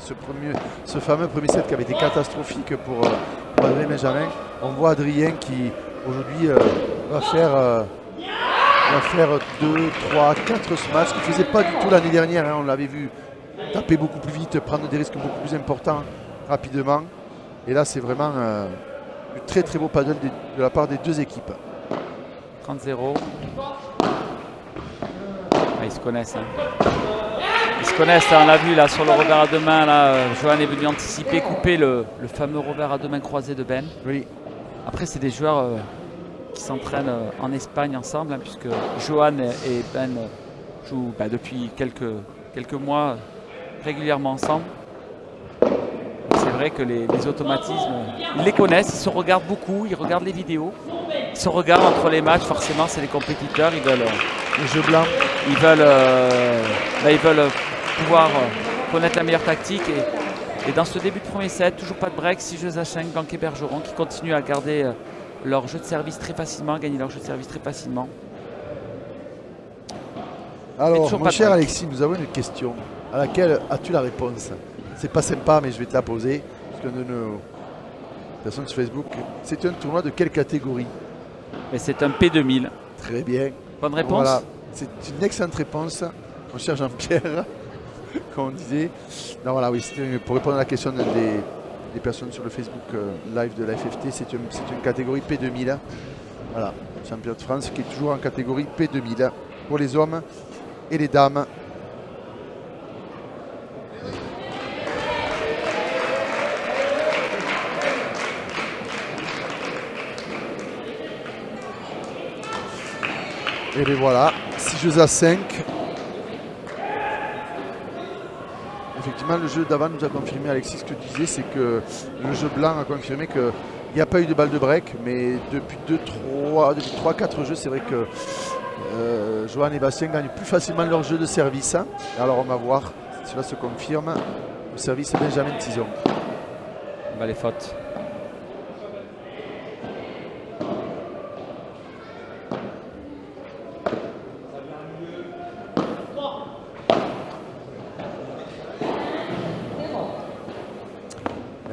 ce fameux premier set qui avait été catastrophique pour Adrien Benjamin. On voit Adrien qui aujourd'hui va faire 2, 3, 4 matchs qu'il ne faisait pas du tout l'année dernière. Hein, on l'avait vu taper beaucoup plus vite, prendre des risques beaucoup plus importants rapidement. Et là, c'est vraiment du très très beau paddle de la part des deux équipes. 30-0. Ah, ils se connaissent. Hein. Ils se connaissent, là, on l'a vu là, sur le revers à deux mains. Là, Johan est venu anticiper, couper le fameux revers à deux mains croisé de Ben. Oui. Après, c'est des joueurs qui s'entraînent en Espagne ensemble, hein, puisque Johan et Ben jouent depuis quelques mois régulièrement ensemble. C'est vrai que les automatismes, ils les connaissent, ils se regardent beaucoup, ils regardent les vidéos. Ils se regardent entre les matchs, forcément, c'est les compétiteurs, ils veulent Le jeu blanc. ils veulent pouvoir connaître la meilleure tactique. Et dans ce début de premier set, toujours pas de break, 6 jeux à 5, Blanquet-Bergeron qui continuent à garder leur jeu de service très facilement, à gagner leur jeu de service très facilement. Alors, toujours mon pas de cher break. Alexis, nous avons une question à laquelle as-tu la réponse? C'est pas sympa, mais je vais te la poser. Parce que nos personnes sur Facebook, c'est un tournoi de quelle catégorie? Mais c'est un P2000. Très bien. Bonne réponse. Voilà, c'est une excellente réponse, mon cher Jean-Pierre, comme on disait. Non, voilà, oui, c'était pour répondre à la question les personnes sur le Facebook live de la FFT, c'est une catégorie P2000. Voilà, champion de France qui est toujours en catégorie P2000 pour les hommes et les dames. Et bien voilà, 6 jeux à 5. Effectivement, le jeu d'avant nous a confirmé, Alexis, ce que tu disais, c'est que le jeu blanc a confirmé qu'il n'y a pas eu de balle de break, mais depuis 3-4 jeux, c'est vrai que Johan et Bastien gagnent plus facilement leur jeu de service. Alors on va voir si cela se confirme. Le service Benjamin Tison. Les fautes.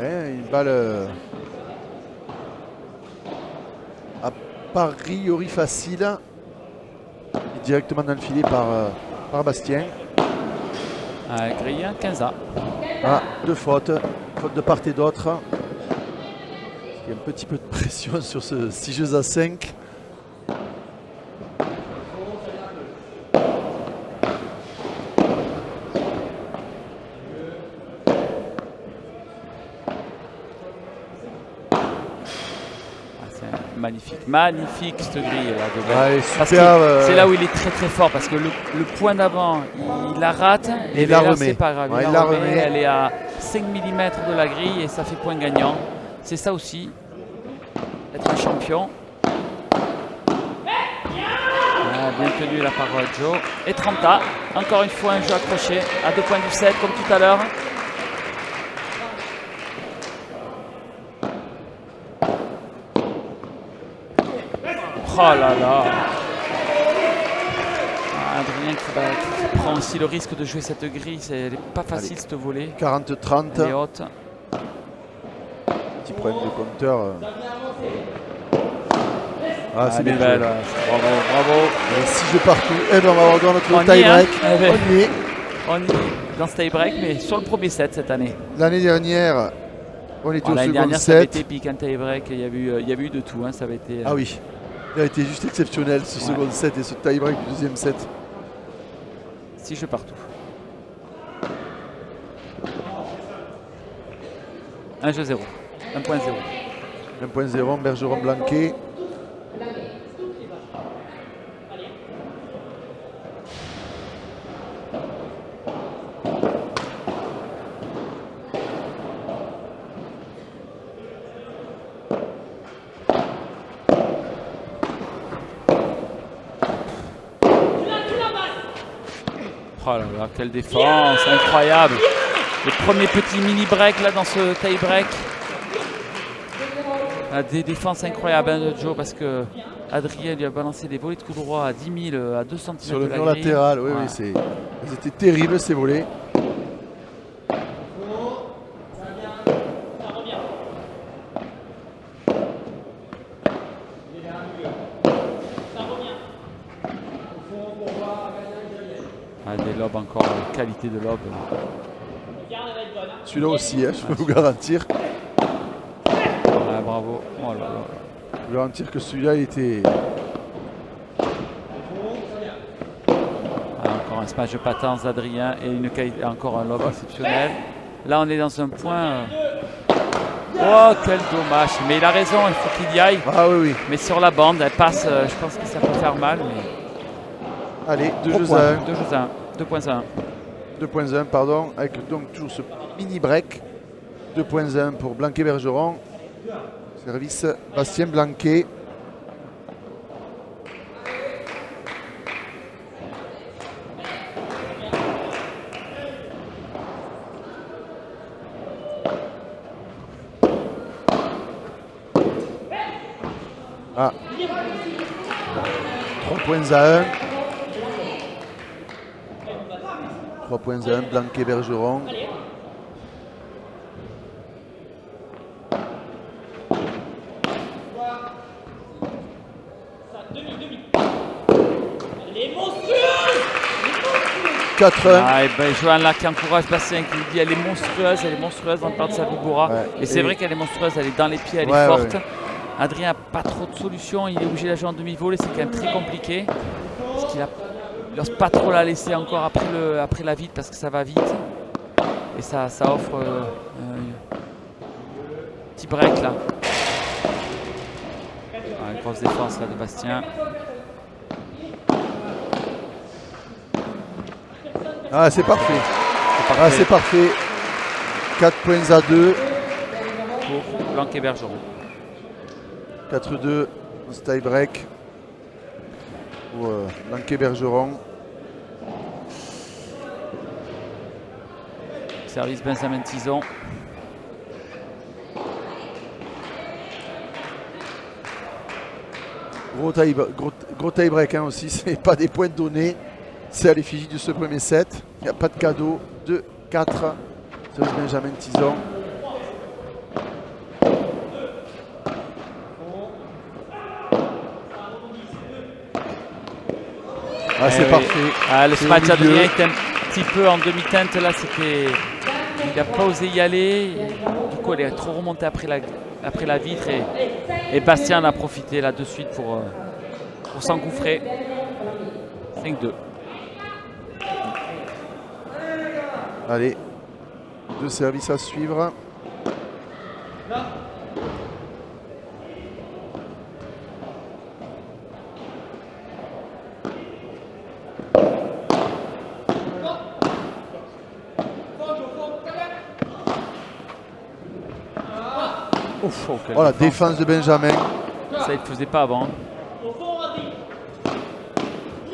Une balle a priori facile et directement dans le filet par Bastien. Grillé 15A. Ah, 2 fautes, faute de part et d'autre. Il y a un petit peu de pression sur ce 6 jeux à 5. Magnifique cette grille là de Ouais, parce super, que c'est là où il est très fort parce que le point d'avant il la rate et il la là remet. c'est pas grave, Ouais, il la remet. Elle est à 5 mm de la grille et ça fait point gagnant. C'est ça aussi, être un champion. Bien tenu la par Joe. Et 30A, encore une fois un jeu accroché à 2 points du 7 comme tout à l'heure. Oh là là. Adrien qui prend aussi le risque de jouer cette grille. Elle n'est pas facile cette volée. 40-30. Elle est haute. Petit problème de compteur. Ah, c'est bien bien belle. joué. Bravo. 6 jeux partout. Et bien on va avoir dans notre On y tie est, hein. break. On y est. On y est dans ce tie break, mais sur le premier set cette année. L'année dernière, on était au L'année second dernière, ça avait set. été pique un tie break. Il y avait eu de tout. Hein. Ça avait été, Ah oui, il a été juste exceptionnel ce second set et ce tie break du deuxième set. 6 jeux partout. 1 jeu 0. 1.0. 1.0, Bergeron Blanquet. Oh là là, quelle défense, incroyable. Le premier petit mini break là dans ce tie break. Des défenses incroyables hein, de Joe parce que Adrien lui a balancé des volées de coup droit à 10 000 à 2 cm Sur le de la mur grille. latéral, oui, Ouais. oui, c'était terrible ces volets. Des lobes encore, qualité de lobe. Celui-là aussi, hein, je peux vous garantir. Bravo. Oh là là. Je peux vous garantir que celui-là il était. Encore un smash de patence d'Adrien et encore un lobe exceptionnel. Là on est dans un point. Oh quel dommage. Mais il a raison, il faut qu'il y aille. Ah oui, oui. Mais sur la bande, elle passe, je pense que ça peut faire mal. Mais... Allez, 2 jeux point. à 1. 2 jeux à 1. 2.1. 2.1, pardon, avec donc toujours ce mini break. 2.1 pour Blanquet-Bergeron. Service Bastien Blanquet. Ah. 3 points à 1. 3 points à 1, Blanquet-Bergeron. 4-1. Ah, et ben, Johan là qui encourage Bastien, qui lui dit elle est monstrueuse dans le part de sa Vibora. Ouais. Et c'est vrai qu'elle est monstrueuse, elle est dans les pieds, elle Ouais, est forte. ouais. Adrien n'a pas trop de solutions, il est obligé de la jouer en demi-volée, c'est quand même très compliqué. Parce qu'il n'ose pas trop la laisser encore après la vide parce que ça va vite. Et ça offre un petit break là. Ah, une grosse défense là de Bastien. Ah, c'est parfait. Ah, c'est parfait. 4 points à 2. Pour Blanc et Bergeron. 4-2, tie break pour Blanquet-Bergeron. Service Benjamin Tison. Gros tie break hein, aussi, c'est pas des points donnés. C'est à l'effigie de ce premier set. Il n'y a pas de cadeau. 2-4. Service Benjamin Tison. Ah, c'est parfait. Ah, le C'est smash au milieu. d'Adrien était un petit peu en demi-teinte là, il n'a pas osé y aller. Du coup, elle est trop remontée après la vitre et Bastien en a profité là de suite pour s'engouffrer. 5-2. Allez, 2 services à suivre. Ouf, oh, quelle Voilà, défense. défense de Benjamin. Ça, il ne faisait pas avant.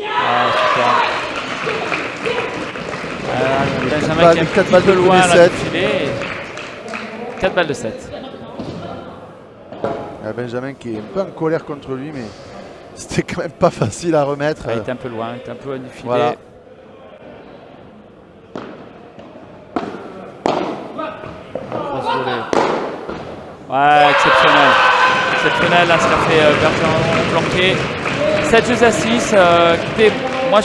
Ah, super. Benjamin qui est un 4 petit balles peu de loin premier là, set. du filet. 4 balles de 7. Benjamin qui est un peu en colère contre lui, mais c'était quand même pas facile à remettre. Ah, il était un peu loin, il était un peu loin du filet. Voilà. Grosse volée. Ouais, exceptionnel. Exceptionnel, là, ce qu'a fait Bergeron Blanquet. 7 jeux à 6. Écoutez, moi,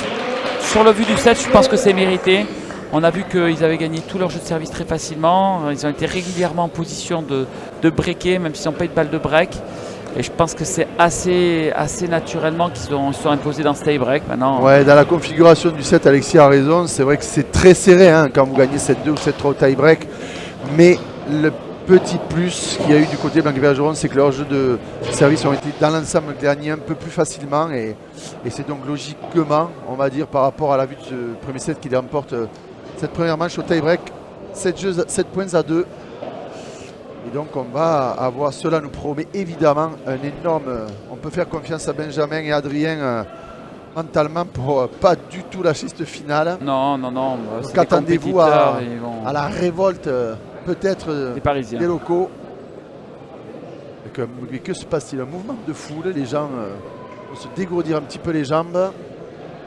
sur le vu du 7, je pense que c'est mérité. On a vu qu'ils avaient gagné tous leurs jeux de service très facilement. Ils ont été régulièrement en position de breaker, même s'ils n'ont pas eu de balle de break. Et je pense que c'est assez naturellement qu'ils se sont imposés dans ce tie break maintenant. Ouais, dans la configuration du set, Alexis a raison. C'est vrai que c'est très serré hein, quand vous gagnez 7-2 ou 7-3 au tie break. Mais le petit plus qu'il y a eu du côté Blanquet-Bergeron, c'est que leurs jeux de service ont été dans l'ensemble gagnés un peu plus facilement. Et c'est donc logiquement, on va dire, par rapport à la vue de ce premier set qui remporte cette première manche au tie break. 7 points à 2. Et donc on va avoir, cela nous promet évidemment un énorme, on peut faire confiance à Benjamin et Adrien mentalement pour pas du tout lâcher cette finale. Non. Donc attendez-vous à la révolte peut-être des Parisiens. des locaux. Mais que se passe-t-il? Un mouvement de foule, les gens vont se dégourdir un petit peu les jambes.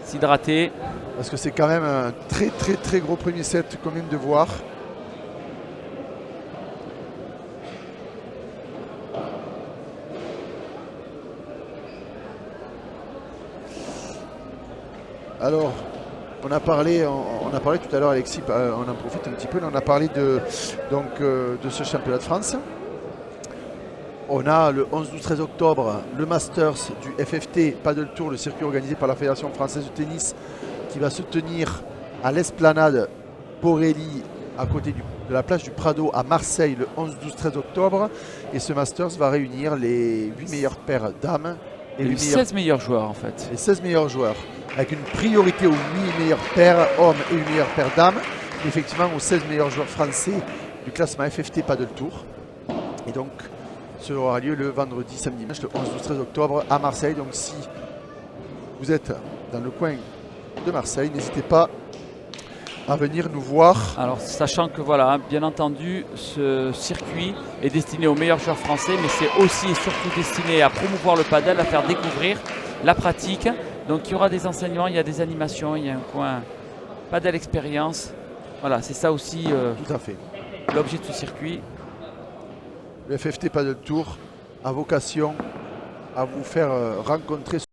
S'hydrater. Parce que c'est quand même un très gros premier set qu'on vient de voir. Alors, on a parlé tout à l'heure, Alexis, on en profite un petit peu, on a parlé de ce championnat de France. On a le 11-12-13 octobre le Masters du FFT Paddle Tour, le circuit organisé par la Fédération française de tennis, qui va se tenir à l'Esplanade Borelli, à côté de la plage du Prado à Marseille, le 11-12-13 octobre. Et ce Masters va réunir les 8 meilleures paires dames et les 16 meilleurs joueurs en fait. Les 16 meilleurs joueurs, avec une priorité aux 8 meilleures paires hommes et 8 meilleures paires dames, effectivement aux 16 meilleurs joueurs français du classement FFT Paddle Tour. Et donc, cela aura lieu le vendredi, samedi, dimanche, le 11-12-13 octobre à Marseille. Donc si vous êtes dans le coin de Marseille, n'hésitez pas à venir nous voir. Alors sachant que voilà, bien entendu, ce circuit est destiné aux meilleurs joueurs français, mais c'est aussi et surtout destiné à promouvoir le paddle, à faire découvrir la pratique. Donc il y aura des enseignements, il y a des animations, il y a un coin paddle expérience. Voilà, c'est ça aussi tout à fait l'objet de ce circuit. Le FFT Paddle Tour a vocation à vous faire rencontrer